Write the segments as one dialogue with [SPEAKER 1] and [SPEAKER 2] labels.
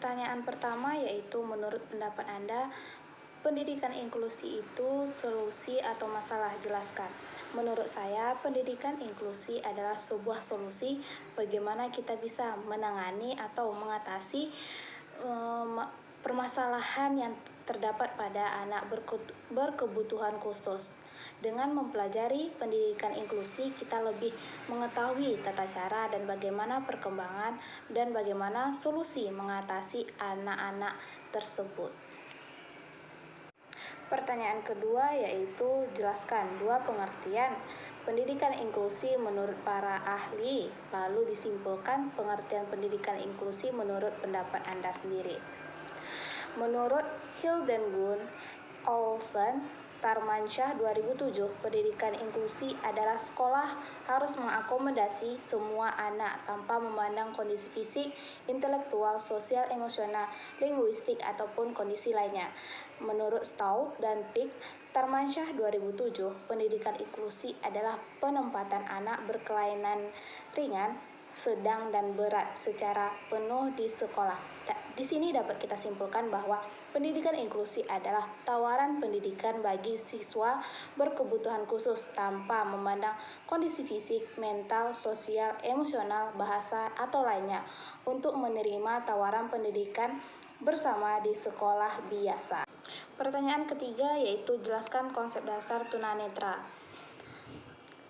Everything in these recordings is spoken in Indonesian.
[SPEAKER 1] Pertanyaan pertama yaitu menurut pendapat Anda, pendidikan inklusi itu solusi atau masalah? Jelaskan. Menurut saya, pendidikan inklusi adalah sebuah solusi bagaimana kita bisa menangani atau mengatasi permasalahan yang terdapat pada anak berkebutuhan khusus. Dengan mempelajari pendidikan inklusi, kita lebih mengetahui tata cara dan bagaimana perkembangan dan bagaimana solusi mengatasi anak-anak tersebut. Pertanyaan kedua yaitu jelaskan dua pengertian pendidikan inklusi menurut para ahli, lalu disimpulkan pengertian pendidikan inklusi menurut pendapat Anda sendiri. Menurut Hildengun Olsen Tarmansyah 2007, pendidikan inklusi adalah sekolah harus mengakomodasi semua anak tanpa memandang kondisi fisik, intelektual, sosial, emosional, linguistik, ataupun kondisi lainnya. Menurut Staub dan Pick Tarmansyah 2007, pendidikan inklusi adalah penempatan anak berkelainan ringan, sedang dan berat secara penuh di sekolah. Di sini dapat kita simpulkan bahwa pendidikan inklusi adalah tawaran pendidikan bagi siswa berkebutuhan khusus tanpa memandang kondisi fisik, mental, sosial, emosional, bahasa, atau lainnya untuk menerima tawaran pendidikan bersama di sekolah biasa. Pertanyaan ketiga yaitu jelaskan konsep dasar tunanetra.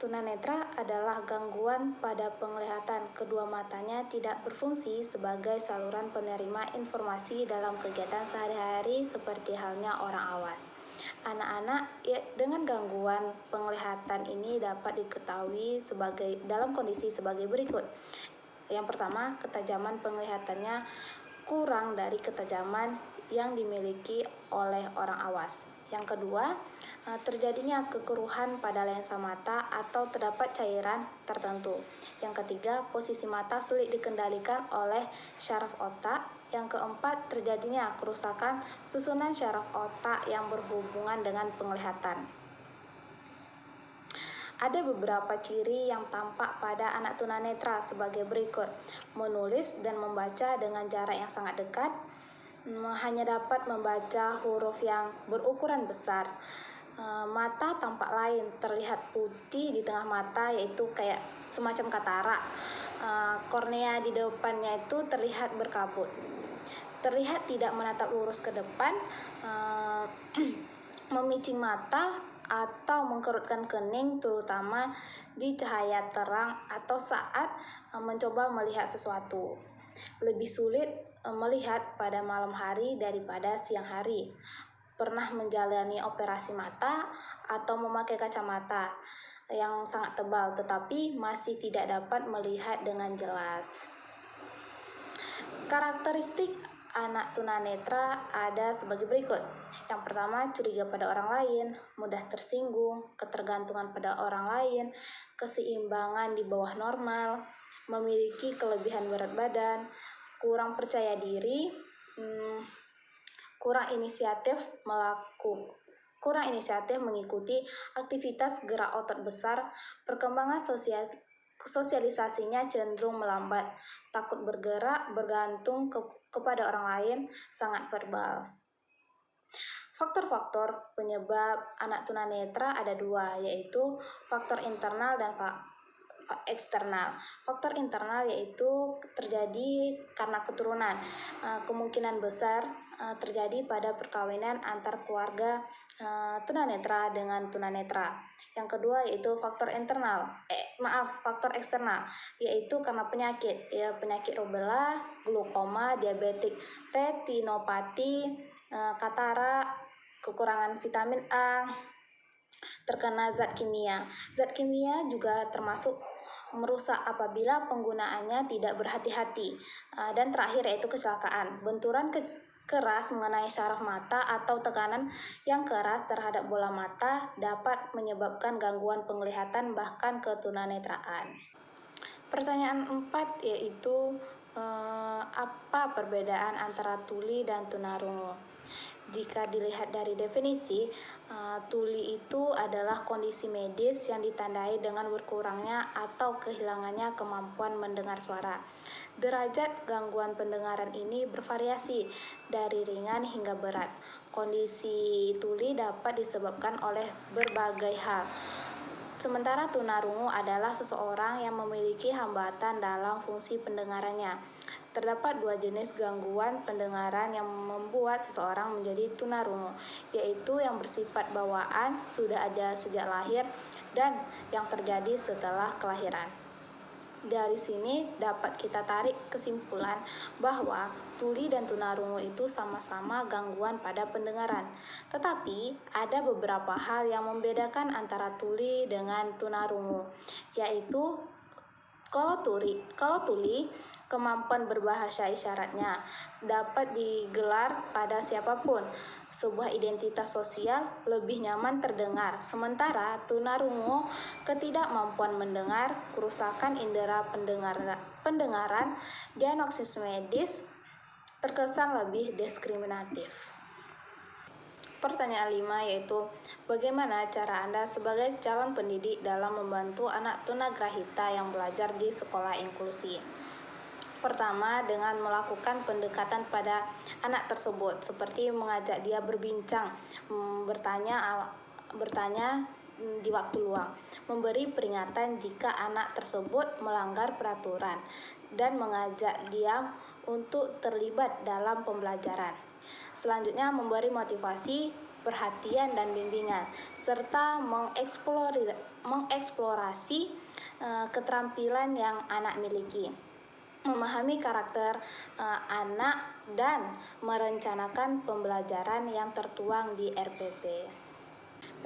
[SPEAKER 1] Tunanetra adalah gangguan pada penglihatan. Kedua matanya tidak berfungsi sebagai saluran penerima informasi dalam kegiatan sehari-hari seperti halnya orang awas. Anak-anak dengan gangguan penglihatan ini dapat diketahui dalam kondisi sebagai berikut. Yang pertama, ketajaman penglihatannya kurang dari ketajaman yang dimiliki oleh orang awas. Yang kedua, terjadinya kekeruhan pada lensa mata atau terdapat cairan tertentu. Yang ketiga, posisi mata sulit dikendalikan oleh syaraf otak. Yang keempat, terjadinya kerusakan susunan syaraf otak yang berhubungan dengan penglihatan. Ada beberapa ciri yang tampak pada anak tunanetra sebagai berikut. Menulis dan membaca dengan jarak yang sangat dekat, hanya dapat membaca huruf yang berukuran besar. Mata tampak lain, terlihat putih di tengah mata yaitu kayak semacam katarak. Kornea di depannya itu terlihat berkabut. Terlihat tidak menatap lurus ke depan, memicing mata atau mengkerutkan kening terutama di cahaya terang atau saat mencoba melihat sesuatu. Lebih sulit melihat pada malam hari daripada siang hari. Pernah menjalani operasi mata atau memakai kacamata yang sangat tebal tetapi masih tidak dapat melihat dengan jelas. Karakteristik anak tunanetra ada sebagai berikut. Yang pertama, curiga pada orang lain, mudah tersinggung, ketergantungan pada orang lain, keseimbangan di bawah normal, memiliki kelebihan berat badan, kurang percaya diri, kurang inisiatif mengikuti aktivitas gerak otot besar, perkembangan sosialisasinya cenderung melambat, takut bergerak, bergantung kepada orang lain, sangat verbal. Faktor-faktor penyebab anak tunanetra ada dua, yaitu faktor internal dan eksternal. Faktor internal yaitu terjadi karena keturunan. Kemungkinan besar terjadi pada perkawinan antar keluarga tunanetra dengan tunanetra. Yang kedua yaitu faktor eksternal, yaitu karena penyakit, penyakit rubella, glaukoma, diabetik retinopati, katarak, kekurangan vitamin A, terkena zat kimia. Zat kimia juga termasuk merusak apabila penggunaannya tidak berhati-hati. Dan terakhir yaitu kecelakaan. Benturan keras mengenai syaraf mata atau tekanan yang keras terhadap bola mata dapat menyebabkan gangguan penglihatan bahkan ketunanetraan. Pertanyaan 4 yaitu apa perbedaan antara tuli dan tunarungu? Jika dilihat dari definisi, tuli itu adalah kondisi medis yang ditandai dengan berkurangnya atau kehilangannya kemampuan mendengar suara. Derajat gangguan pendengaran ini bervariasi dari ringan hingga berat. Kondisi tuli dapat disebabkan oleh berbagai hal. Sementara tunarungu adalah seseorang yang memiliki hambatan dalam fungsi pendengarannya. Terdapat dua jenis gangguan pendengaran yang membuat seseorang menjadi tunarungu, yaitu yang bersifat bawaan, sudah ada sejak lahir, dan yang terjadi setelah kelahiran. Dari sini dapat kita tarik kesimpulan bahwa tuli dan tunarungu itu sama-sama gangguan pada pendengaran. Tetapi ada beberapa hal yang membedakan antara tuli dengan tunarungu, yaitu kalau tuli, kemampuan berbahasa isyaratnya dapat digelar pada siapapun. Sebuah identitas sosial lebih nyaman terdengar. Sementara tunarungu, ketidakmampuan mendengar, kerusakan indera pendengaran, diagnosis medis terkesan lebih diskriminatif. Pertanyaan 5 yaitu, bagaimana cara Anda sebagai calon pendidik dalam membantu anak tunagrahita yang belajar di sekolah inklusi? Pertama, dengan melakukan pendekatan pada anak tersebut, seperti mengajak dia berbincang, bertanya di waktu luang, memberi peringatan jika anak tersebut melanggar peraturan, dan mengajak dia untuk terlibat dalam pembelajaran. Selanjutnya, memberi motivasi, perhatian, dan bimbingan, serta mengeksplorasi keterampilan yang anak miliki, memahami karakter anak, dan merencanakan pembelajaran yang tertuang di RPP.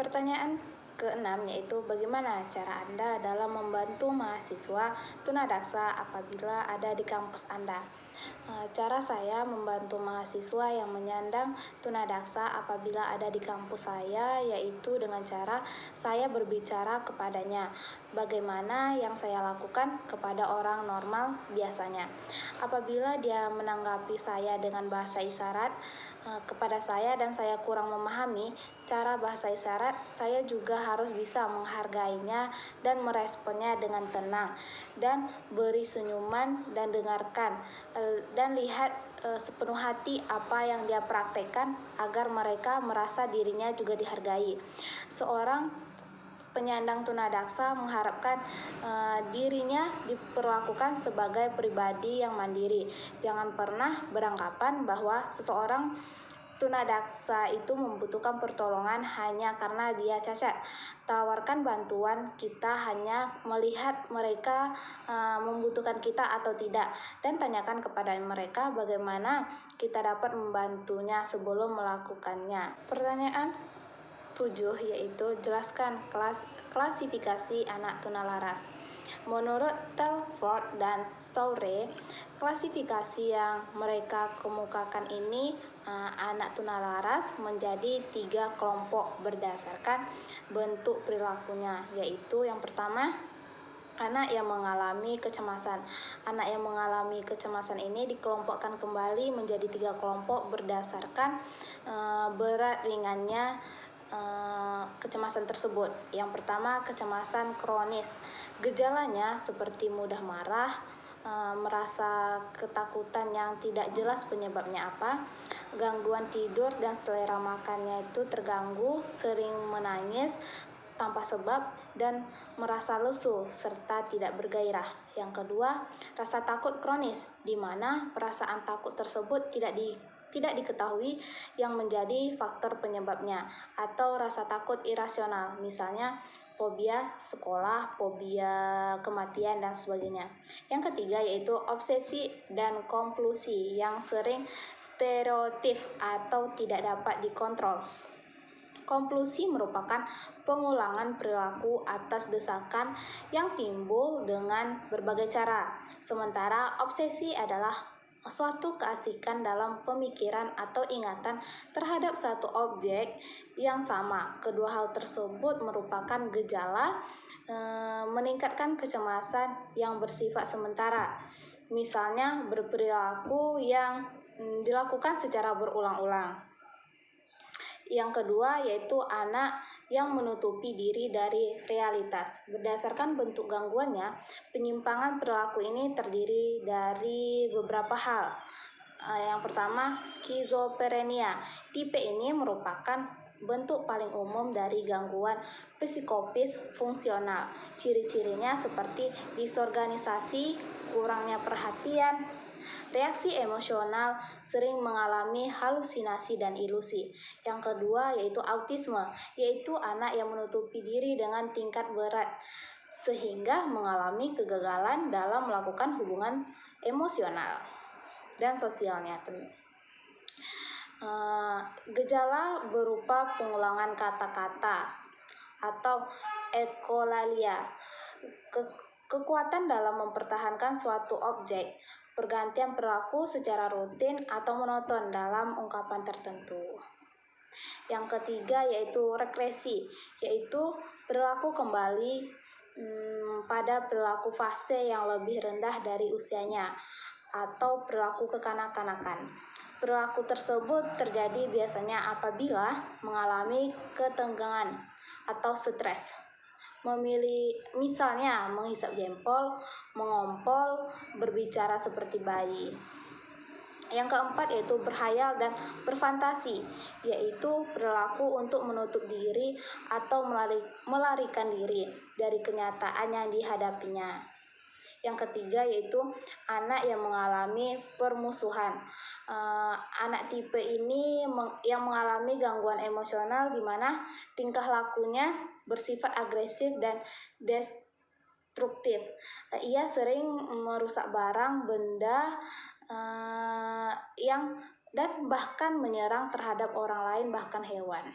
[SPEAKER 1] Pertanyaan ke-6 yaitu, bagaimana cara Anda dalam membantu mahasiswa tunadaksa apabila ada di kampus Anda? Cara saya membantu mahasiswa yang menyandang tunadaksa apabila ada di kampus saya yaitu dengan cara saya berbicara kepadanya bagaimana yang saya lakukan kepada orang normal biasanya. Apabila dia menanggapi saya dengan bahasa isyarat kepada saya dan saya kurang memahami cara bahasa isyarat, saya juga harus bisa menghargainya dan meresponnya dengan tenang, dan beri senyuman dan dengarkan dan lihat sepenuh hati apa yang dia praktekkan agar mereka merasa dirinya juga dihargai. Seorang penyandang tunadaksa mengharapkan dirinya diperlakukan sebagai pribadi yang mandiri. Jangan pernah beranggapan bahwa seseorang tunadaksa itu membutuhkan pertolongan hanya karena dia cacat. Tawarkan bantuan kita hanya melihat mereka membutuhkan kita atau tidak, dan tanyakan kepada mereka bagaimana kita dapat membantunya sebelum melakukannya. Pertanyaan 7 yaitu, jelaskan klasifikasi anak tunalaras. Menurut Telford dan Soure, klasifikasi yang mereka kemukakan ini anak tunalaras menjadi 3 kelompok berdasarkan bentuk perilakunya, yaitu yang pertama, anak yang mengalami kecemasan. Anak yang mengalami kecemasan ini dikelompokkan kembali menjadi 3 kelompok berdasarkan berat ringannya kecemasan tersebut. Yang pertama, kecemasan kronis. Gejalanya seperti mudah marah, merasa ketakutan yang tidak jelas penyebabnya apa, gangguan tidur dan selera makannya itu terganggu, sering menangis tanpa sebab, dan merasa lesu serta tidak bergairah. Yang kedua, rasa takut kronis, di mana perasaan takut tersebut tidak diketahui yang menjadi faktor penyebabnya, atau rasa takut irasional, misalnya fobia sekolah, fobia kematian, dan sebagainya. Yang ketiga yaitu obsesi dan kompulsi yang sering stereotip atau tidak dapat dikontrol. Kompulsi merupakan pengulangan perilaku atas desakan yang timbul dengan berbagai cara, sementara obsesi adalah suatu keasikan dalam pemikiran atau ingatan terhadap satu objek yang sama. Kedua hal tersebut merupakan gejala meningkatkan kecemasan yang bersifat sementara, misalnya berperilaku yang dilakukan secara berulang-ulang. Yang kedua yaitu anak yang menutupi diri dari realitas. Berdasarkan bentuk gangguannya, penyimpangan perilaku ini terdiri dari beberapa hal. Yang pertama, skizofrenia. Tipe ini merupakan bentuk paling umum dari gangguan psikopis fungsional. Ciri-cirinya seperti disorganisasi, kurangnya perhatian, reaksi emosional, sering mengalami halusinasi dan ilusi. Yang kedua yaitu autisme, yaitu anak yang menutupi diri dengan tingkat berat sehingga mengalami kegagalan dalam melakukan hubungan emosional dan sosialnya. Gejala berupa pengulangan kata-kata atau ekolalia, kekuatan dalam mempertahankan suatu objek, pergantian perilaku secara rutin atau monoton dalam ungkapan tertentu. Yang ketiga yaitu regresi, yaitu perilaku kembali pada perilaku fase yang lebih rendah dari usianya atau perilaku kekanak-kanakan. Perilaku tersebut terjadi biasanya apabila mengalami ketegangan atau stres. Misalnya menghisap jempol, mengompol, berbicara seperti bayi. Yang keempat yaitu berhayal dan berfantasi, yaitu perilaku untuk menutup diri atau melarikan diri dari kenyataan yang dihadapinya. Yang ketiga yaitu anak yang mengalami permusuhan. Anak tipe ini yang mengalami gangguan emosional di mana tingkah lakunya bersifat agresif dan destruktif. Ia sering merusak barang, benda, dan bahkan menyerang terhadap orang lain, bahkan hewan.